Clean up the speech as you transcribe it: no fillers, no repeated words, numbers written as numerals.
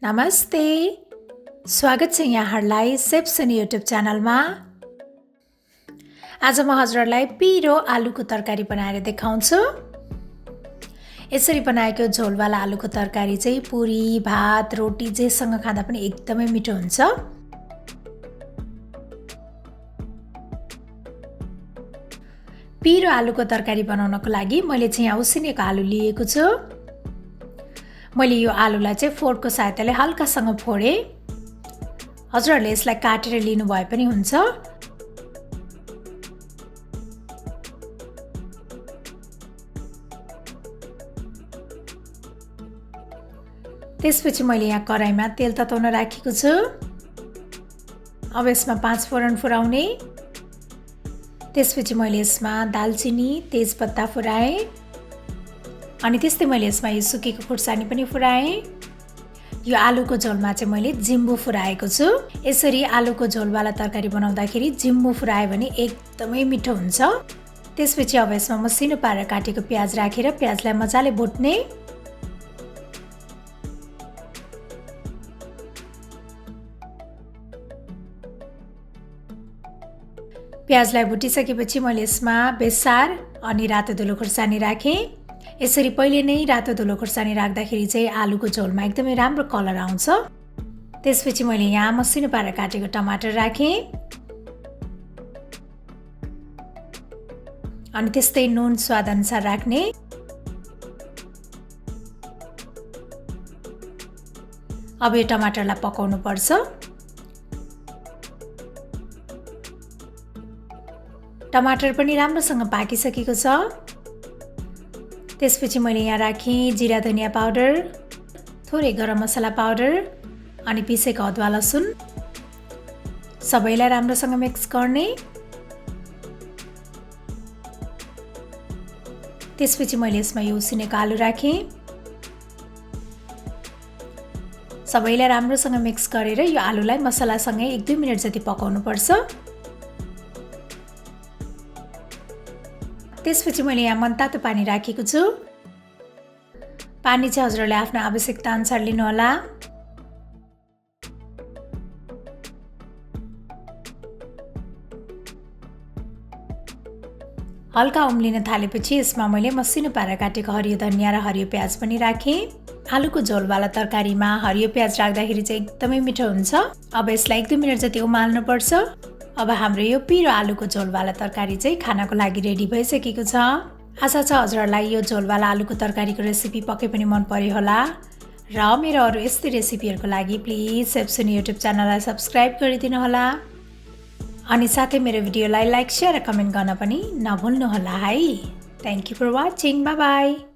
नमस्ते, स्वागत छ यहाँहरूलाई सेफ सुनी युट्युब च्यानलमा। आज म हजुरहरूलाई पिरो आलुको तरकारी बनाएर देखाउँछु। यसरी बनाएको झोलवाला आलुको तरकारी चाहिँ पुरी, भात, रोटी जेसँग खाँदा पनि एकदमै मिठो हुन्छ। पिरो आलुको तरकारी बनाउनको लागि मैले चाहिँ यहाँ उसिनेको आलु लिएको छु। मैले यो आलुलाई चाहिँ फोर्कको सहायताले हल्कासँग फोडेँ। हजुरहरूले यसलाई काटेर लिनु भए पनि हुन्छ। त्यसपछि मैले यहाँ कराईमा तेल तताउन राखेको छु। अब यसमा पाँचफोरन फुराउने। त्यसपछि मैले यसमा दालचिनी, तेजपत्ता फुराएँ। अनि त्यस्तै मैले यसमा यो सुकेको खुर्सानी पनि फुराएँ। यो आलुको झोलमा चाहिँ मैले जिम्बु फुराएको छु। यसरी आलुको झोलवाला तरकारी बनाउँदाखेरि जिम्बु फुरायो भने एकदमै मिठो हुन्छ। त्यसपछि अब यसमा मसिनो पारेर काटेको प्याज राखेर प्याजलाई मजाले भुट्ने। प्याजलाई भुटिसकेपछि मैले यसमा बेसार अनि रातो धुलो खुर्सानी राखेँ। यसरी पहिले नै रातो धुलो खुर्सानी राख्दाखेरि चाहिँ आलुको झोलमा एकदमै राम्रो कलर आउँछ। त्यसपछि मैले यहाँ मसिनो पारेर काटेको टमाटर राखेँ। अनि त्यस्तै नुन स्वाद अनुसार राख्ने। अब यो टमाटरलाई पकाउनु पर्छ। टमाटर पनि राम्रोसँग पाकिसकेको छ। त्यसपछि मैले यहाँ राखेँ जिरा धनिया पाउडर, थोरै गरम मसला पाउडर अनि पिसेको अदुवा लसुन। सबैलाई राम्रोसँग मिक्स गर्ने। त्यसपछि मैले यसमा यो उसिनेको आलु राखेँ। सबैलाई राम्रोसँग मिक्स गरेर यो आलुलाई मसलासँगै 1-2 मिनेट जति पकाउनु पर्छ। त्यसपछि मैले यहाँ मनतातो पानी राखेको छु। पानी चाहिँ हजुरहरूले आफ्नो आवश्यकता अनुसार लिनुहोला। हल्का उम्लिन थालेपछि यसमा मैले मसिनो पारेर काटेको हरियो धनिया र हरियो प्याज पनि राखेँ। आलुको झोलवाला तरकारीमा हरियो प्याज राख्दाखेरि चाहिँ एकदमै मिठो हुन्छ। अब यसलाई 1-2 मिनेट जति उमाल्नु पर्छ। अब हाम्रो यो पिरो आलुको झोलवाला तरकारी चाहिँ खानाको लागि रेडी भइसकेको छ। आशा छ हजुरहरूलाई यो झोलवाला आलुको तरकारीको रेसिपी पक्कै पनि मन पर्यो होला। र मेरो अरू यस्तै रेसिपीहरूको लागि प्लिज सेफ सुनी युट्युब च्यानललाई सब्स्क्राइब गरिदिनु होला। अनि साथै मेरो भिडियोलाई लाइक, शेयर र कमेन्ट गर्न पनि नभुल्नु होला है। Thank you for watching. Bye by.